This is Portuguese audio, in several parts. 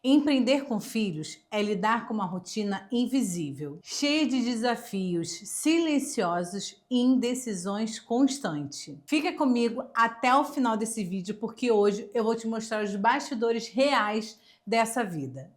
Empreender com filhos é lidar com uma rotina invisível, cheia de desafios silenciosos e indecisões constantes. Fica comigo até o final desse vídeo porque hoje eu vou te mostrar os bastidores reais dessa vida.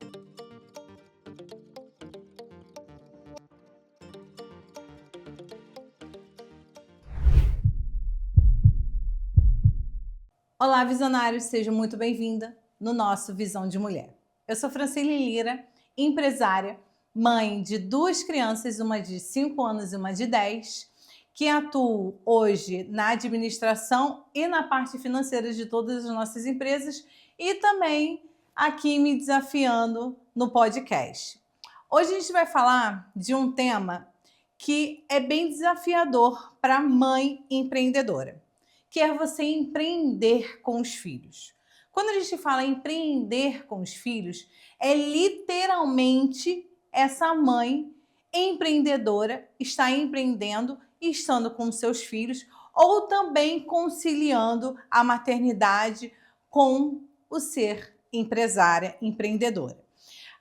Olá, visionários! Seja muito bem-vinda no nosso Visão de Mulher. Eu sou Francine Lira, empresária, mãe de 2 crianças, uma de 5 anos e uma de 10, que atuo hoje na administração e na parte financeira de todas as nossas empresas e também aqui me desafiando no podcast. Hoje a gente vai falar de um tema que é bem desafiador para a mãe empreendedora, que é você empreender com os filhos. Quando a gente fala empreender com os filhos, é literalmente essa mãe empreendedora está empreendendo e estando com seus filhos, ou também conciliando a maternidade com o ser empresária, empreendedora.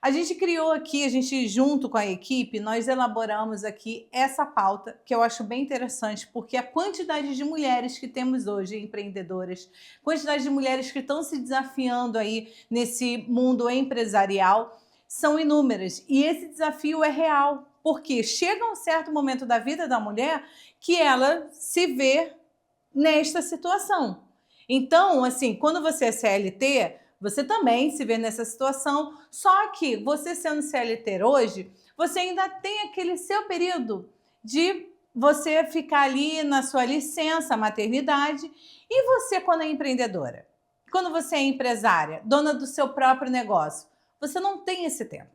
A gente criou aqui, junto com a equipe, nós elaboramos aqui essa pauta que eu acho bem interessante, porque a quantidade de mulheres que temos hoje empreendedoras, quantidade de mulheres que estão se desafiando aí nesse mundo empresarial são inúmeras. E esse desafio é real, porque chega um certo momento da vida da mulher que ela se vê nesta situação. Então, assim, quando você é CLT, você também se vê nessa situação, só que você sendo CLT hoje, você ainda tem aquele seu período de você ficar ali na sua licença maternidade. E você quando é empreendedora? Quando você é empresária, dona do seu próprio negócio, você não tem esse tempo.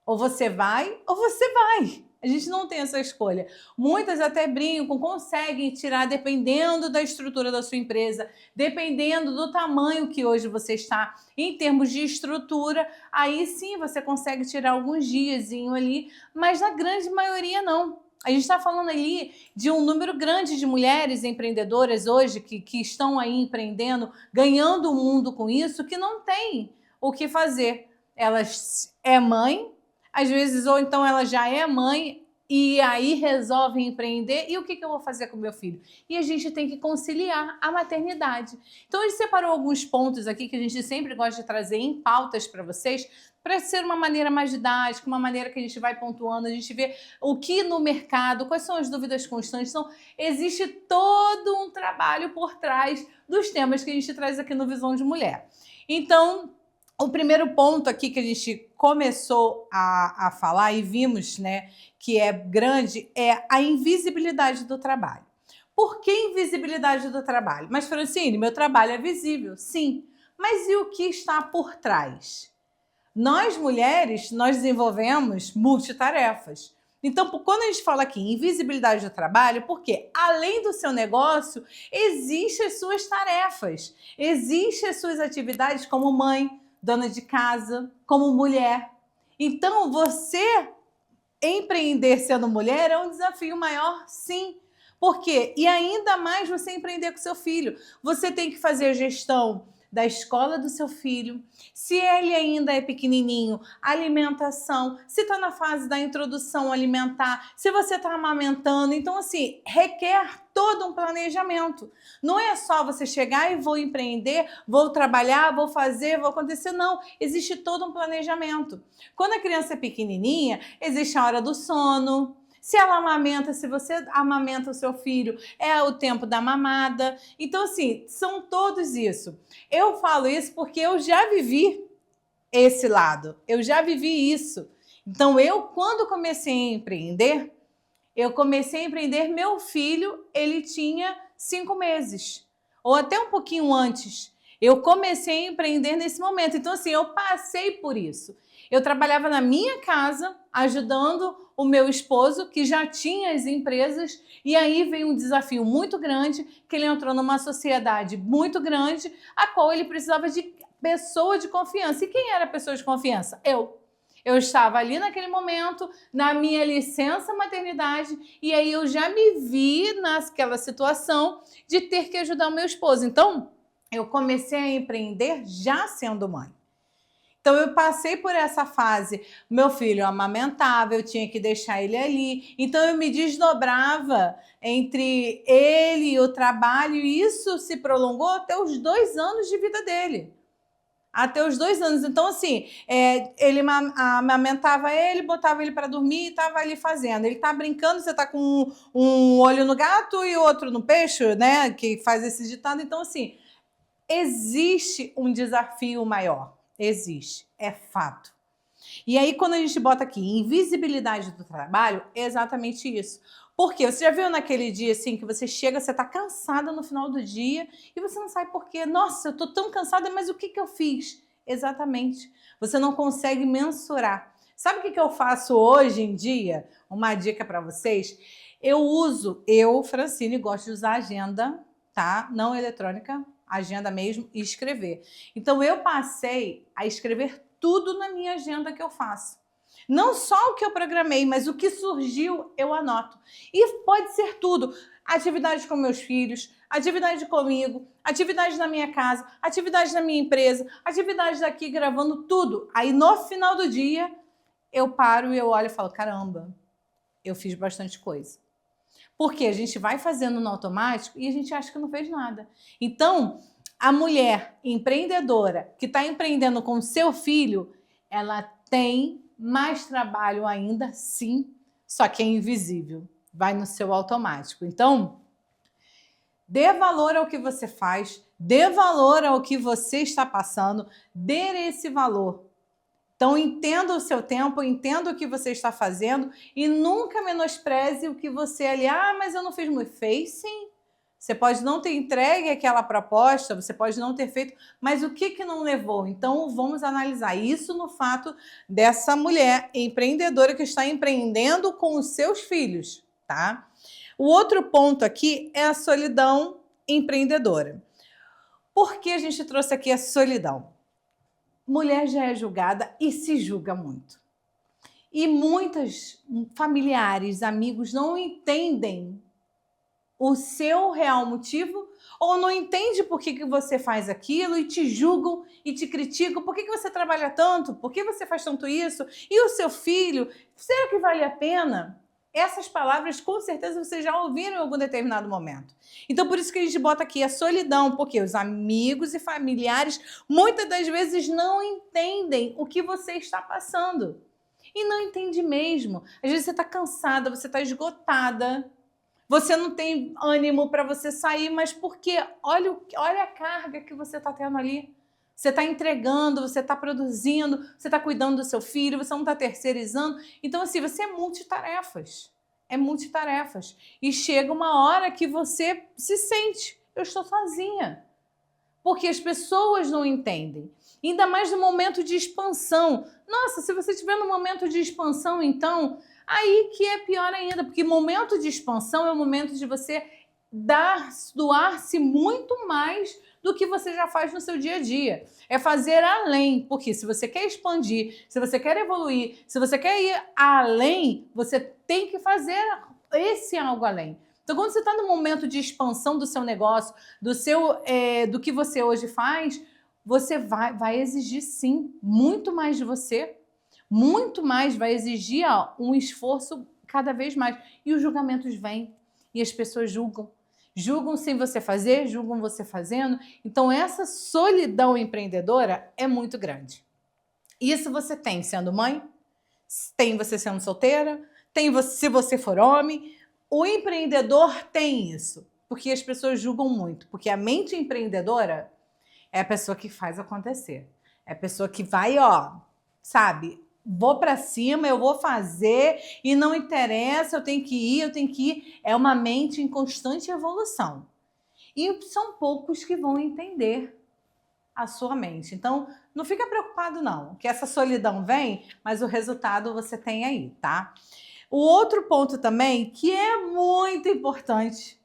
Ou você vai, ou você vai. A gente não tem essa escolha. Muitas até brincam, conseguem tirar dependendo da estrutura da sua empresa, dependendo do tamanho que hoje você está em termos de estrutura, aí sim você consegue tirar alguns diazinho ali, mas na grande maioria não. A gente está falando ali de um número grande de mulheres empreendedoras hoje que estão aí empreendendo, ganhando o mundo com isso, que não tem o que fazer. Elas é mãe, às vezes, ou então ela já é mãe e aí resolve empreender. E o que eu vou fazer com meu filho? E a gente tem que conciliar a maternidade. Então, a gente separou alguns pontos aqui que a gente sempre gosta de trazer em pautas para vocês, para ser uma maneira mais didática, uma maneira que a gente vai pontuando, a gente vê o que no mercado, quais são as dúvidas constantes. Então, existe todo um trabalho por trás dos temas que a gente traz aqui no Visão de Mulher. Então, o primeiro ponto aqui que a gente começou a falar e vimos, né, que é grande, é a invisibilidade do trabalho. Por que invisibilidade do trabalho? Mas, Francine, meu trabalho é visível. Sim, mas e o que está por trás? Nós, mulheres, nós desenvolvemos multitarefas. Então, quando a gente fala aqui em invisibilidade do trabalho, porque além do seu negócio, existem as suas tarefas, existem as suas atividades como mãe, dona de casa, como mulher. Então, você empreender sendo mulher é um desafio maior, sim. Por quê? E ainda mais você empreender com seu filho. Você tem que fazer a gestão da escola do seu filho, se ele ainda é pequenininho, alimentação, se está na fase da introdução alimentar, se você está amamentando. Então, assim, requer todo um planejamento. Não é só você chegar e vou empreender, vou trabalhar, vou fazer, vou acontecer. Não, existe todo um planejamento. Quando a criança é pequenininha, existe a hora do sono. Se ela amamenta, se você amamenta o seu filho, é o tempo da mamada. Então, assim, são todos isso. Eu falo isso porque eu já vivi esse lado. Eu já vivi isso. Então, quando comecei a empreender, meu filho, ele tinha 5 meses. Ou até um pouquinho antes. Eu comecei a empreender nesse momento. Então, assim, eu passei por isso. Eu trabalhava na minha casa, ajudando o meu esposo, que já tinha as empresas, e aí veio um desafio muito grande, que ele entrou numa sociedade muito grande, a qual ele precisava de pessoa de confiança. E quem era a pessoa de confiança? Eu. Eu estava ali naquele momento, na minha licença maternidade, e aí eu já me vi naquela situação de ter que ajudar o meu esposo. Então, eu comecei a empreender já sendo mãe. Então eu passei por essa fase, meu filho amamentava, eu tinha que deixar ele ali, então eu me desdobrava entre ele e o trabalho, e isso se prolongou até os 2 anos de vida dele. Até os 2 anos. Então, assim, ele amamentava ele, botava ele para dormir e estava ali fazendo. Ele está brincando, você está com um olho no gato e outro no peixe, né? Que faz esse ditado. Então, assim, existe um desafio maior. Existe. É fato. E aí, quando a gente bota aqui invisibilidade do trabalho, é exatamente isso. Por quê? Você já viu naquele dia assim que você chega, você está cansada no final do dia e você não sabe por quê. Nossa, eu estou tão cansada, mas o que eu fiz? Exatamente. Você não consegue mensurar. Sabe o que eu faço hoje em dia? Uma dica para vocês. Eu, Francine, gosto de usar agenda, tá? Não eletrônica, agenda mesmo, e escrever. Então, eu passei a escrever tudo na minha agenda que eu faço. Não só o que eu programei, mas o que surgiu eu anoto. E pode ser tudo. Atividades com meus filhos, atividade comigo, atividade na minha casa, atividade na minha empresa, atividades daqui gravando tudo. Aí no final do dia eu paro e eu olho e falo, caramba, eu fiz bastante coisa. Porque a gente vai fazendo no automático e a gente acha que não fez nada. Então, a mulher empreendedora que está empreendendo com o seu filho, ela tem mais trabalho ainda, sim, só que é invisível, vai no seu automático. Então, dê valor ao que você faz, dê valor ao que você está passando, dê esse valor. Então, entenda o seu tempo, entenda o que você está fazendo e nunca menospreze o que você ali, mas eu não fiz muito. Fez sim. Você pode não ter entregue aquela proposta, você pode não ter feito, mas o que não levou? Então, vamos analisar isso no fato dessa mulher empreendedora que está empreendendo com os seus filhos, tá? O outro ponto aqui é a solidão empreendedora. Por que a gente trouxe aqui a solidão? Mulher já é julgada e se julga muito. E muitos familiares, amigos não entendem o seu real motivo ou não entende por que você faz aquilo e te julgam e te criticam. Por que você trabalha tanto? Por que você faz tanto isso? E o seu filho? Será que vale a pena? Essas palavras, com certeza, vocês já ouviram em algum determinado momento. Então, por isso que a gente bota aqui a solidão, porque os amigos e familiares, muitas das vezes, não entendem o que você está passando. E não entende mesmo. Às vezes você está cansada, você está esgotada, você não tem ânimo para você sair, mas por quê? Olha a carga que você está tendo ali. Você está entregando, você está produzindo, você está cuidando do seu filho, você não está terceirizando. Então, assim, você é multitarefas. É multitarefas. E chega uma hora que você se sente, eu estou sozinha. Porque as pessoas não entendem. Ainda mais no momento de expansão. Nossa, se você estiver no momento de expansão, então, aí que é pior ainda, porque momento de expansão é o momento de você doar-se muito mais do que você já faz no seu dia a dia. É fazer além, porque se você quer expandir, se você quer evoluir, se você quer ir além, você tem que fazer esse algo além. Então, quando você está no momento de expansão do seu negócio, do que você hoje faz, você vai exigir, sim, muito mais de você. Muito mais, vai exigir um esforço cada vez mais. E os julgamentos vêm, e as pessoas julgam. Julgam sem você fazer, julgam você fazendo. Então, essa solidão empreendedora é muito grande. Isso você tem sendo mãe, tem você sendo solteira, tem você, se você for homem. O empreendedor tem isso, porque as pessoas julgam muito. Porque a mente empreendedora é a pessoa que faz acontecer. É a pessoa que vai, sabe, vou para cima, eu vou fazer e não interessa, eu tenho que ir. É uma mente em constante evolução. E são poucos que vão entender a sua mente. Então, não fica preocupado não, que essa solidão vem, mas o resultado você tem aí, tá? O outro ponto também, que é muito importante,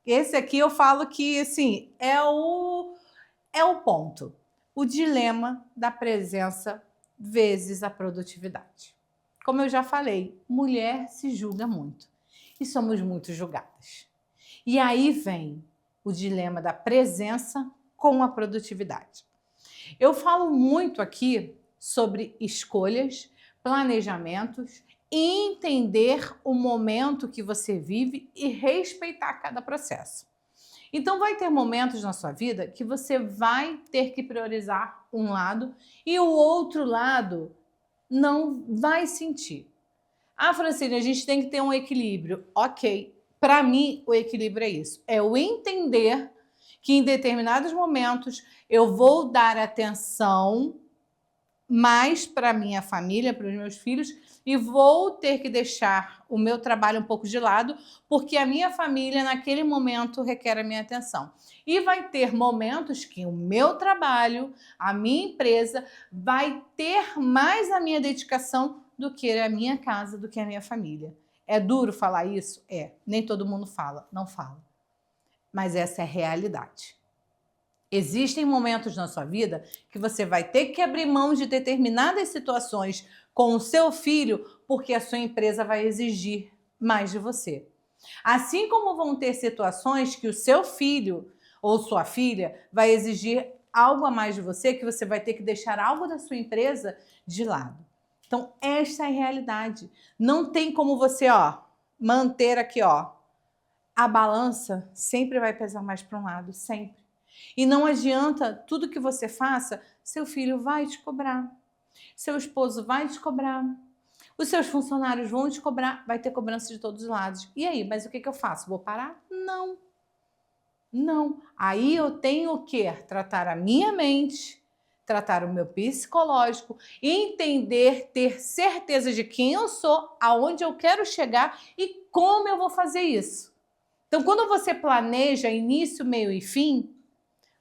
esse aqui eu falo que, assim, é o ponto. O dilema da presença vezes a produtividade. Como eu já falei, mulher se julga muito e somos muito julgadas. E aí vem o dilema da presença com a produtividade. Eu falo muito aqui sobre escolhas, planejamentos, entender o momento que você vive e respeitar cada processo. Então vai ter momentos na sua vida que você vai ter que priorizar um lado e o outro lado não vai sentir. Ah, Francine, a gente tem que ter um equilíbrio. Ok, para mim o equilíbrio é isso. É o entender que em determinados momentos eu vou dar atenção mais para minha família, para os meus filhos, e vou ter que deixar o meu trabalho um pouco de lado, porque a minha família naquele momento requer a minha atenção. E vai ter momentos que o meu trabalho, a minha empresa, vai ter mais a minha dedicação do que a minha casa, do que a minha família. É duro falar isso? É. Nem todo mundo fala, não fala. Mas essa é a realidade. Existem momentos na sua vida que você vai ter que abrir mão de determinadas situações com o seu filho, porque a sua empresa vai exigir mais de você. Assim como vão ter situações que o seu filho ou sua filha vai exigir algo a mais de você, que você vai ter que deixar algo da sua empresa de lado. Então, esta é a realidade. Não tem como você, manter aqui, a balança sempre vai pesar mais para um lado, sempre. E não adianta tudo que você faça, seu filho vai te cobrar, seu esposo vai te cobrar, os seus funcionários vão te cobrar, vai ter cobrança de todos os lados. E aí, mas o que eu faço? Vou parar? Não. Não. Aí eu tenho o quê? Tratar a minha mente, tratar o meu psicológico, entender, ter certeza de quem eu sou, aonde eu quero chegar e como eu vou fazer isso. Então, quando você planeja início, meio e fim,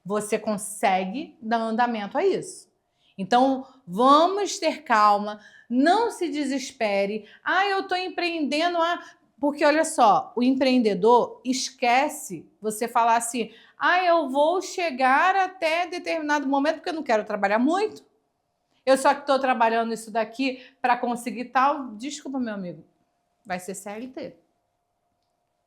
você consegue dar andamento a isso. Então, vamos ter calma, não se desespere. Eu estou empreendendo, porque olha só, o empreendedor esquece você falar assim, eu vou chegar até determinado momento porque eu não quero trabalhar muito. Eu só que estou trabalhando isso daqui para conseguir tal. Desculpa, meu amigo, vai ser CLT.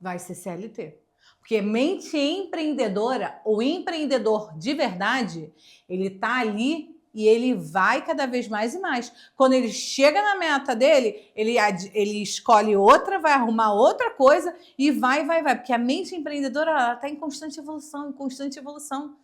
Vai ser CLT. Porque mente empreendedora, o empreendedor de verdade, ele tá ali e ele vai cada vez mais e mais. Quando ele chega na meta dele, ele escolhe outra, vai arrumar outra coisa e vai. Porque a mente empreendedora, ela tá em constante evolução.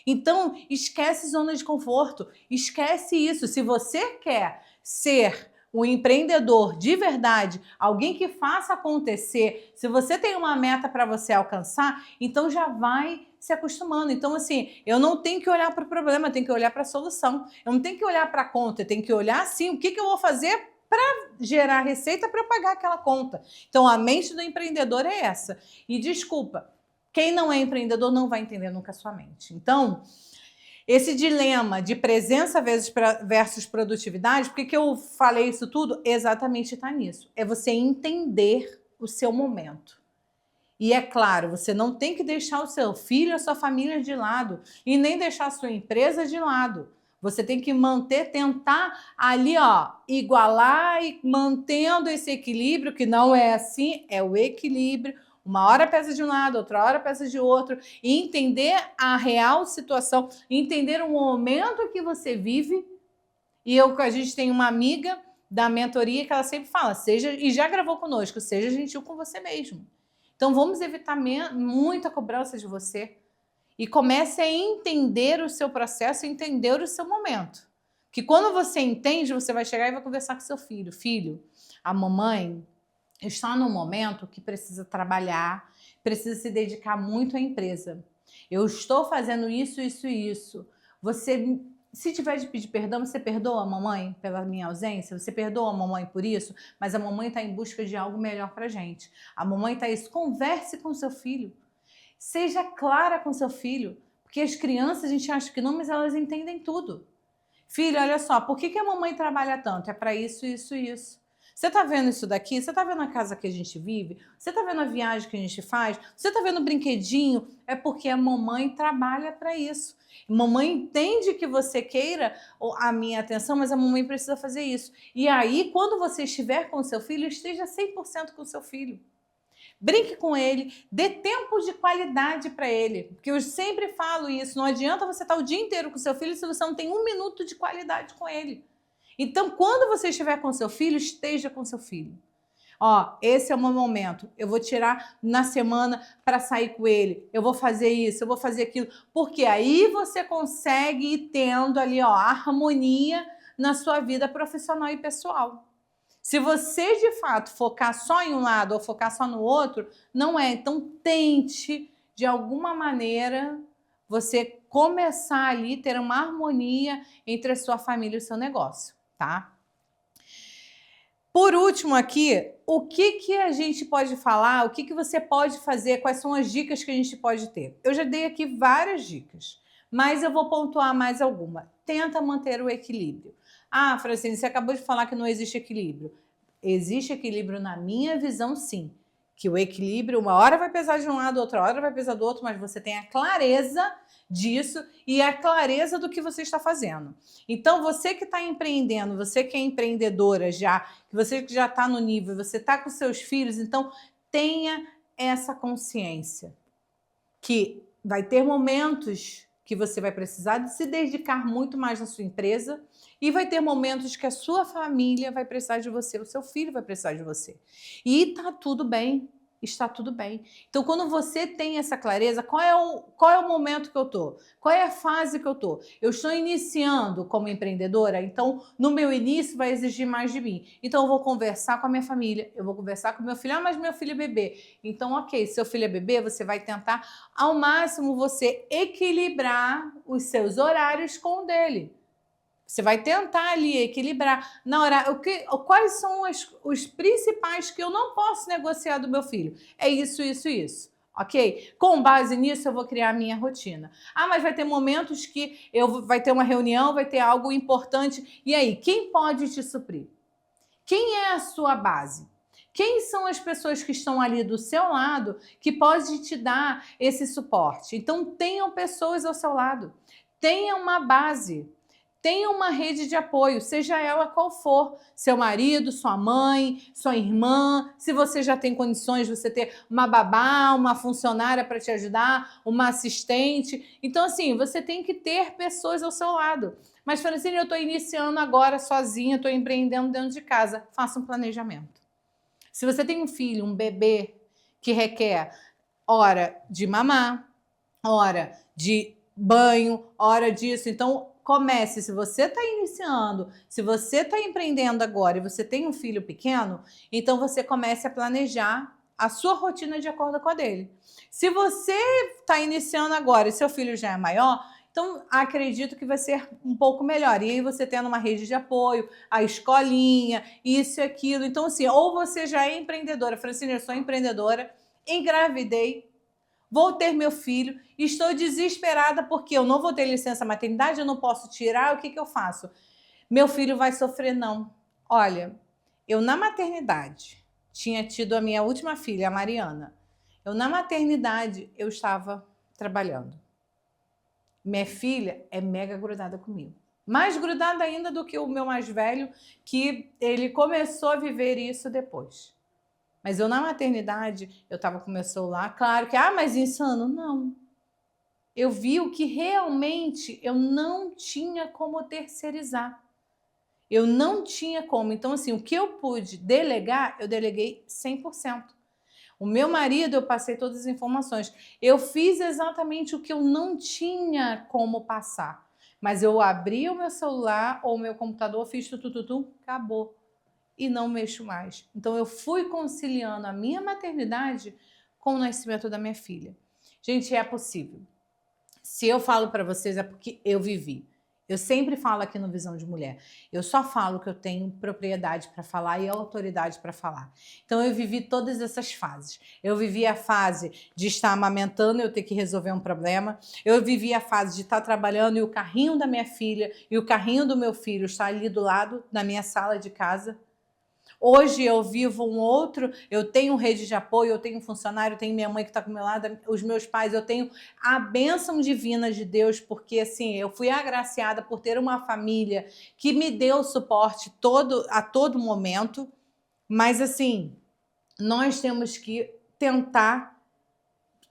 Então, esquece zona de conforto, esquece isso. Se você quer ser um empreendedor de verdade, alguém que faça acontecer, se você tem uma meta para você alcançar, então já vai se acostumando. Então, assim, eu não tenho que olhar para o problema, eu tenho que olhar para a solução. Eu não tenho que olhar para a conta, eu tenho que olhar, assim, o que eu vou fazer para gerar receita para eu pagar aquela conta. Então, a mente do empreendedor é essa. E desculpa, quem não é empreendedor não vai entender nunca a sua mente. Então, esse dilema de presença versus produtividade, por que eu falei isso tudo? Exatamente está nisso. É você entender o seu momento. E é claro, você não tem que deixar o seu filho, a sua família de lado e nem deixar a sua empresa de lado. Você tem que tentar ali, igualar e mantendo esse equilíbrio, que não é assim, é o equilíbrio. Uma hora pesa de um lado, outra hora pesa de outro. E entender a real situação, entender o momento que você vive. E a gente tem uma amiga da mentoria que ela sempre fala, e já gravou conosco, seja gentil com você mesmo. Então vamos evitar muita cobrança de você. E comece a entender o seu processo, entender o seu momento. Que quando você entende, você vai chegar e vai conversar com seu filho. Filho, a mamãe está num momento que precisa trabalhar, precisa se dedicar muito à empresa. Eu estou fazendo isso, isso e isso. Você, se tiver de pedir perdão, você perdoa a mamãe pela minha ausência? Você perdoa a mamãe por isso? Mas a mamãe está em busca de algo melhor para a gente. A mamãe está isso. Converse com seu filho. Seja clara com seu filho. Porque as crianças, a gente acha que não, mas elas entendem tudo. Filho, olha só, por que a mamãe trabalha tanto? É para isso, isso e isso. Você está vendo isso daqui? Você está vendo a casa que a gente vive? Você está vendo a viagem que a gente faz? Você está vendo o brinquedinho? É porque a mamãe trabalha para isso. Mamãe entende que você queira a minha atenção, mas a mamãe precisa fazer isso. E aí, quando você estiver com o seu filho, esteja 100% com o seu filho. Brinque com ele, dê tempo de qualidade para ele. Porque eu sempre falo isso, não adianta você estar o dia inteiro com o seu filho se você não tem 1 minuto de qualidade com ele. Então, quando você estiver com seu filho, esteja com seu filho. Ó, esse é o meu momento. Eu vou tirar na semana para sair com ele. Eu vou fazer isso, eu vou fazer aquilo. Porque aí você consegue ir tendo ali, ó, harmonia na sua vida profissional e pessoal. Se você, de fato, focar só em um lado ou focar só no outro, não é. Então, tente, de alguma maneira, você começar ali, ter uma harmonia entre a sua família e o seu negócio, tá? Por último aqui, o que a gente pode falar, o que você pode fazer, quais são as dicas que a gente pode ter? Eu já dei aqui várias dicas, mas eu vou pontuar mais alguma. Tenta manter o equilíbrio. Ah, Francine, você acabou de falar que não existe equilíbrio. Existe equilíbrio na minha visão, sim. Que o equilíbrio, uma hora vai pesar de um lado, outra hora vai pesar do outro, mas você tem a clareza disso e a clareza do que você está fazendo. Então, você que está empreendendo, você que é empreendedora já, que você que já está no nível, você está com seus filhos, então tenha essa consciência que vai ter momentos que você vai precisar de se dedicar muito mais na sua empresa e vai ter momentos que a sua família vai precisar de você, o seu filho vai precisar de você. E tá tudo bem. Está tudo bem. Então, quando você tem essa clareza, qual é o momento que eu estou? Qual é a fase que eu estou? Eu estou iniciando como empreendedora, então no meu início vai exigir mais de mim. Então, eu vou conversar com a minha família, eu vou conversar com meu filho. Ah, mas meu filho é bebê. Então, ok, seu filho é bebê, você vai tentar ao máximo você equilibrar os seus horários com o dele. Você vai tentar ali equilibrar. Na hora, quais são os principais que eu não posso negociar do meu filho? É isso, isso, isso. Ok? Com base nisso, eu vou criar a minha rotina. Ah, mas vai ter momentos que vai ter uma reunião, vai ter algo importante. E aí, quem pode te suprir? Quem é a sua base? Quem são as pessoas que estão ali do seu lado que podem te dar esse suporte? Então, tenham pessoas ao seu lado. Tenha uma base. Tenha uma rede de apoio, seja ela qual for. Seu marido, sua mãe, sua irmã. Se você já tem condições, você ter uma babá, uma funcionária para te ajudar, uma assistente. Então, assim, você tem que ter pessoas ao seu lado. Mas, Francine, eu estou iniciando agora sozinha, estou empreendendo dentro de casa. Faça um planejamento. Se você tem um filho, um bebê, que requer hora de mamar, hora de banho, hora disso, então comece. Se você está iniciando, se você está empreendendo agora e você tem um filho pequeno, então você comece a planejar a sua rotina de acordo com a dele. Se você está iniciando agora e seu filho já é maior, então acredito que vai ser um pouco melhor. E aí você tendo uma rede de apoio, a escolinha, isso e aquilo. Então assim, ou você já é empreendedora, Francine, eu sou empreendedora, engravidei, vou ter meu filho, estou desesperada porque eu não vou ter licença maternidade, eu não posso tirar, o que eu faço? Meu filho vai sofrer, não. Olha, eu na maternidade tinha tido a minha última filha, a Mariana. Eu na maternidade, eu estava trabalhando. Minha filha é mega grudada comigo. Mais grudada ainda do que o meu mais velho, que ele começou a viver isso depois. Mas eu na maternidade, eu estava com meu celular, claro que, mas insano, não. Eu vi o que realmente eu não tinha como terceirizar. Eu não tinha como. Então, assim, o que eu pude delegar, eu deleguei 100%. O meu marido, eu passei todas as informações. Eu fiz exatamente o que eu não tinha como passar. Mas eu abri o meu celular ou o meu computador, fiz tudo, acabou. E não mexo mais. Então, eu fui conciliando a minha maternidade com o nascimento da minha filha. Gente, é possível. Se eu falo para vocês, é porque eu vivi. Eu sempre falo aqui no Visão de Mulher. Eu só falo que eu tenho propriedade para falar e autoridade para falar. Então, eu vivi todas essas fases. Eu vivi a fase de estar amamentando e eu ter que resolver um problema. Eu vivi a fase de estar trabalhando e o carrinho da minha filha e o carrinho do meu filho está ali do lado, na minha sala de casa. Hoje eu vivo um outro, eu tenho rede de apoio, eu tenho um funcionário, eu tenho minha mãe que está com o meu lado, os meus pais, eu tenho a bênção divina de Deus, porque assim, eu fui agraciada por ter uma família que me deu suporte a todo momento, mas assim, nós temos que tentar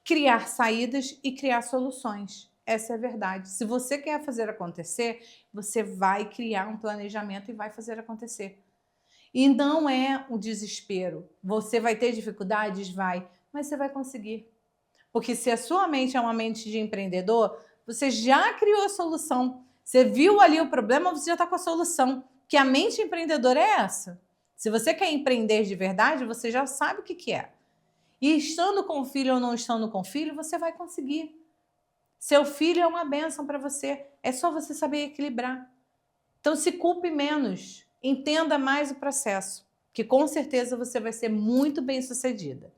criar saídas e criar soluções. Essa é a verdade. Se você quer fazer acontecer, você vai criar um planejamento e vai fazer acontecer. E não é um desespero. Você vai ter dificuldades? Vai, mas você vai conseguir. Porque se a sua mente é uma mente de empreendedor, você já criou a solução. Você viu ali o problema, você já está com a solução. Que a mente empreendedora é essa. Se você quer empreender de verdade, você já sabe o que é. E estando com filho ou não estando com filho, você vai conseguir. Seu filho é uma bênção para você. É só você saber equilibrar. Então se culpe menos. Entenda mais o processo. Que com certeza você vai ser muito bem sucedida.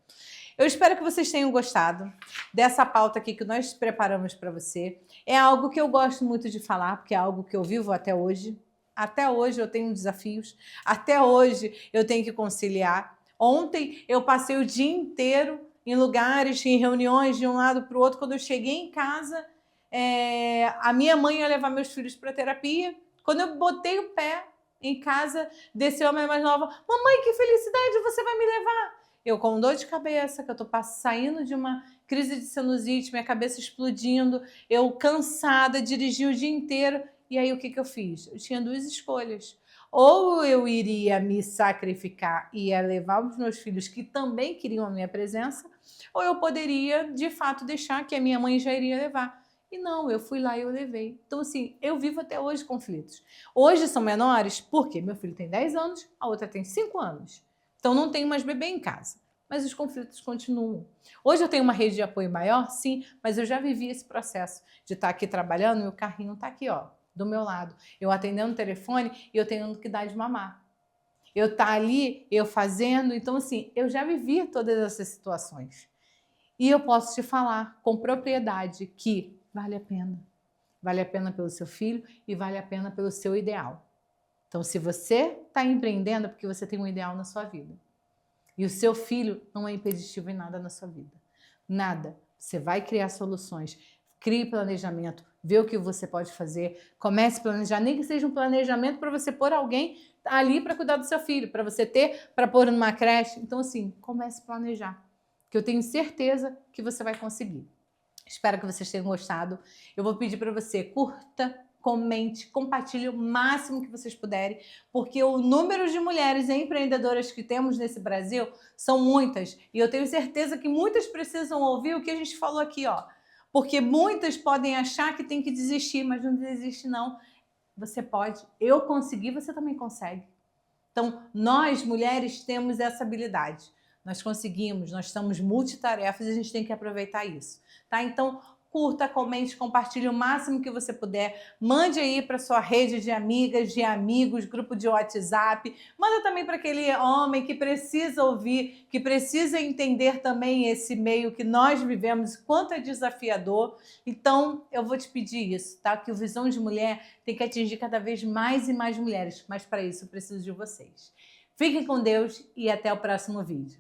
Eu espero que vocês tenham gostado dessa pauta aqui que nós preparamos para você. É algo que eu gosto muito de falar, porque é algo que eu vivo até hoje. Até hoje eu tenho desafios. Até hoje eu tenho que conciliar. Ontem eu passei o dia inteiro em lugares, em reuniões, de um lado para o outro. Quando eu cheguei em casa, a minha mãe ia levar meus filhos para terapia. Quando eu botei o pé em casa, desceu a minha mais nova. Mamãe, que felicidade, você vai me levar? Eu com dor de cabeça, que eu tô saindo de uma crise de sinusite, minha cabeça explodindo, eu cansada, dirigi o dia inteiro. E aí o que eu fiz? Eu tinha duas escolhas. Ou eu iria me sacrificar e ia levar os meus filhos que também queriam a minha presença, ou eu poderia, de fato, deixar que a minha mãe já iria levar. E não, eu fui lá e eu levei. Então, assim, eu vivo até hoje conflitos. Hoje são menores, porque meu filho tem 10 anos, a outra tem 5 anos. Então, não tenho mais bebê em casa. Mas os conflitos continuam. Hoje eu tenho uma rede de apoio maior? Sim, mas eu já vivi esse processo de estar aqui trabalhando e o carrinho está aqui, ó, do meu lado. Eu atendendo o telefone e eu tendo que dar de mamar. Eu tá ali, eu fazendo. Então, assim, eu já vivi todas essas situações. E eu posso te falar com propriedade que vale a pena. Vale a pena pelo seu filho e vale a pena pelo seu ideal. Então, se você está empreendendo, é porque você tem um ideal na sua vida. E o seu filho não é impeditivo em nada na sua vida. Nada. Você vai criar soluções. Crie planejamento. Vê o que você pode fazer. Comece a planejar. Nem que seja um planejamento para você pôr alguém ali para cuidar do seu filho. Para você ter, para pôr numa creche. Então, assim, comece a planejar. Que eu tenho certeza que você vai conseguir. Espero que vocês tenham gostado. Eu vou pedir para você, curta, comente, compartilhe o máximo que vocês puderem, porque o número de mulheres empreendedoras que temos nesse Brasil são muitas. E eu tenho certeza que muitas precisam ouvir o que a gente falou aqui, ó. Porque muitas podem achar que tem que desistir, mas não desiste não. Você pode. Eu consegui, você também consegue. Então, nós, mulheres, temos essa habilidade. Nós conseguimos, nós somos multitarefas e a gente tem que aproveitar isso, tá? Então, curta, comente, compartilhe o máximo que você puder. Mande aí para sua rede de amigas, de amigos, grupo de WhatsApp. Manda também para aquele homem que precisa ouvir, que precisa entender também esse meio que nós vivemos, quanto é desafiador. Então, eu vou te pedir isso, tá? Que o Visão de Mulher tem que atingir cada vez mais e mais mulheres, mas para isso eu preciso de vocês. Fiquem com Deus e até o próximo vídeo.